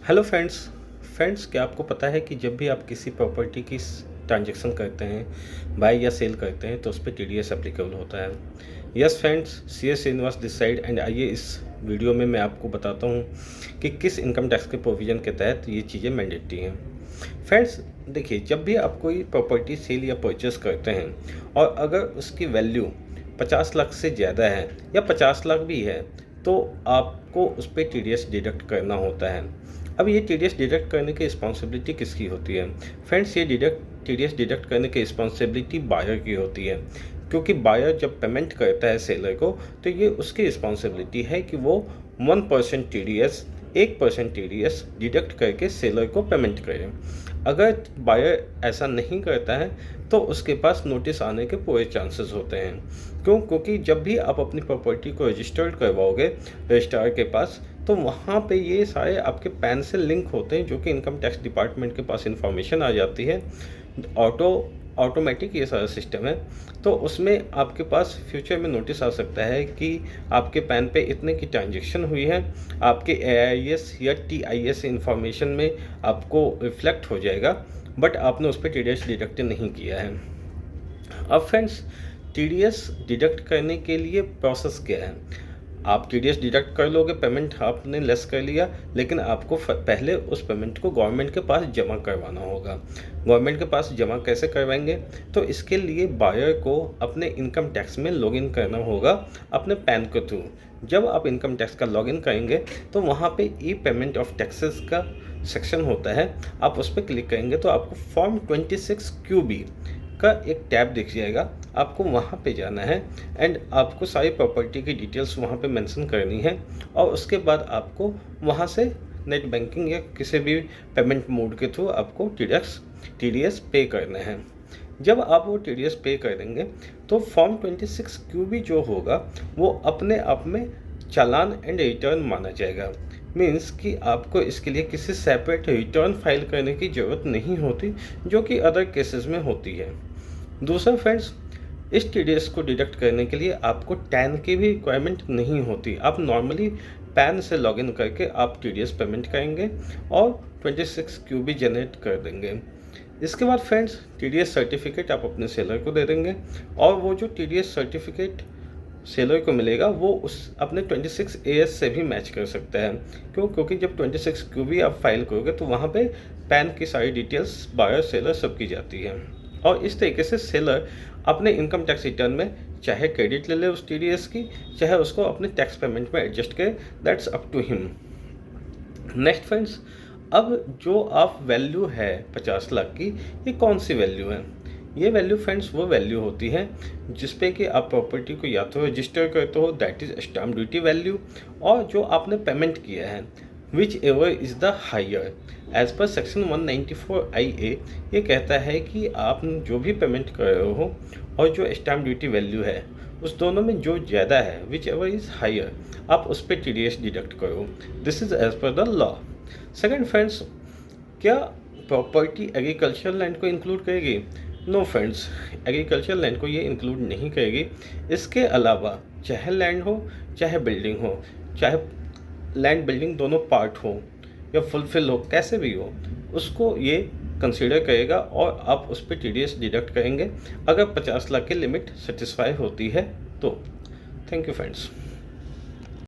Hello friends. क्या आपको पता है कि जब भी आप किसी प्रॉपर्टी की ट्रांजैक्शन करते हैं, बाय या सेल करते हैं, तो उस पर टीडीएस एप्लीकेबल होता है। Yes friends, C S Srinivas this side and आइए इस वीडियो में मैं आपको बताता हूँ कि किस इनकम टैक्स के प्रोविज़न के तहत ये चीज़ें मैंडेटरी हैं। फ्रेंड्स देखिए, जब भी आप कोई प्रॉपर्टी सेल या परचेस करते हैं और अगर उसकी वैल्यू 50 लाख से ज़्यादा है या 50 लाख भी है, तो आपको उस पर टीडीएस डिडक्ट करना होता है। अब ये टीडीएस डिडक्ट करने की रिस्पॉन्सिबिलिटी किसकी होती है? फ्रेंड्स, ये टीडीएस डिडक्ट करने की रिस्पॉन्सिबिलिटी बायर की होती है, क्योंकि बायर जब पेमेंट करता है सेलर को, तो ये उसकी रिस्पॉन्सिबिलिटी है कि वो 1% टीडीएस 1% टीडीएस डिडक्ट करके सेलर को पेमेंट करे। अगर बायर ऐसा नहीं करता है तो उसके पास नोटिस आने के पूरे चांसेस होते हैं। क्योंकि जब भी आप अपनी प्रॉपर्टी को रजिस्टर्ड करवाओगे रजिस्ट्रार के पास, तो वहाँ पे ये सारे आपके पैन से लिंक होते हैं, जो कि इनकम टैक्स डिपार्टमेंट के पास इंफॉर्मेशन आ जाती है। ऑटोमेटिक ये सारा सिस्टम है, तो उसमें आपके पास फ्यूचर में नोटिस आ सकता है कि आपके पैन पे इतने की ट्रांजैक्शन हुई है। आपके एआईएस या टीआईएस इंफॉर्मेशन में आपको रिफ्लेक्ट हो जाएगा, बट आपने उस पर टीडीएस डिडक्ट नहीं किया है। अब फ्रेंड्स, टीडीएस डिडक्ट करने के लिए प्रोसेस क्या है? आप टीडीएस डिडक्ट कर लोगे, पेमेंट आपने लेस कर लिया, लेकिन आपको पहले उस पेमेंट को गवर्नमेंट के पास जमा करवाना होगा। गवर्नमेंट के पास जमा कैसे करवाएंगे? तो इसके लिए बायर को अपने इनकम टैक्स में लॉगिन करना होगा अपने पैन के थ्रू। जब आप इनकम टैक्स का लॉगिन करेंगे तो वहाँ पे ई पेमेंट ऑफ टैक्सेस का सेक्शन होता है। आप उस पर क्लिक करेंगे तो आपको फॉर्म 26 QB का एक टैब दिख जाएगा। आपको वहाँ पे जाना है एंड आपको सारी प्रॉपर्टी की डिटेल्स वहाँ पे मेंशन करनी है, और उसके बाद आपको वहाँ से नेट बैंकिंग या किसी भी पेमेंट मोड के थ्रू आपको टीडीएस पे करना है। जब आप वो टीडीएस पे कर देंगे तो फॉर्म 26 QB जो होगा वो अपने आप में चालान एंड रिटर्न माना जाएगा। मीन्स कि आपको इसके लिए किसी सेपरेट रिटर्न फाइल करने की ज़रूरत नहीं होती, जो कि अदर केसेस में होती है। दूसरा फ्रेंड्स, इस टीडीएस को डिडक्ट करने के लिए आपको टैन की भी रिक्वायरमेंट नहीं होती। आप नॉर्मली पैन से लॉगिन करके आप टीडीएस पेमेंट करेंगे और 26 QB जनरेट कर देंगे। इसके बाद फ्रेंड्स, टीडीएस सर्टिफिकेट आप अपने सेलर को दे देंगे, और वो जो टीडीएस सर्टिफिकेट सेलर को मिलेगा वो उस अपने 26 AS से भी मैच कर सकता है। क्योंकि जब 26 QB आप फाइल करोगे तो वहाँ पे पैन की सारी डिटेल्स बायर सेलर सब की जाती है, और इस तरीके से सेलर अपने इनकम टैक्स रिटर्न में चाहे क्रेडिट ले ले उस टीडीएस की, चाहे उसको अपने टैक्स पेमेंट में एडजस्ट करे, that's up to him. Next friends, अब जो आप वैल्यू है 50 लाख की, ये कौन सी वैल्यू है? ये वैल्यू फ्रेंड्स वो वैल्यू होती है जिसपे कि आप प्रॉपर्टी को या तो रजिस्टर करते हो, that is stamp duty value, और जो आपने पेमेंट किया है whichever is the higher. As per section 194 IA ये कहता है कि आप जो भी पेमेंट कर रहे हो और जो स्टाम्प ड्यूटी वैल्यू है, उस दोनों में जो ज़्यादा है विच एवर इज़ हायर, आप उस पर टीडीएस डिडक्ट करो। This is as per the law. Second friends, क्या प्रॉपर्टी एग्रीकल्चर लैंड को इंक्लूड करेगी? नो फ्रेंड्स, एग्रीकल्चर लैंड को ये इंक्लूड नहीं करेगी। इसके अलावा चाहे लैंड हो, चाहे बिल्डिंग हो, चाहे लैंड बिल्डिंग दोनों पार्ट हो या फुलफिल हो, कैसे भी हो, उसको ये कंसीडर करेगा और आप उस पर टीडीएस डिडक्ट करेंगे अगर 50 लाख की लिमिट सेटिस्फाई होती है तो। Thank you friends.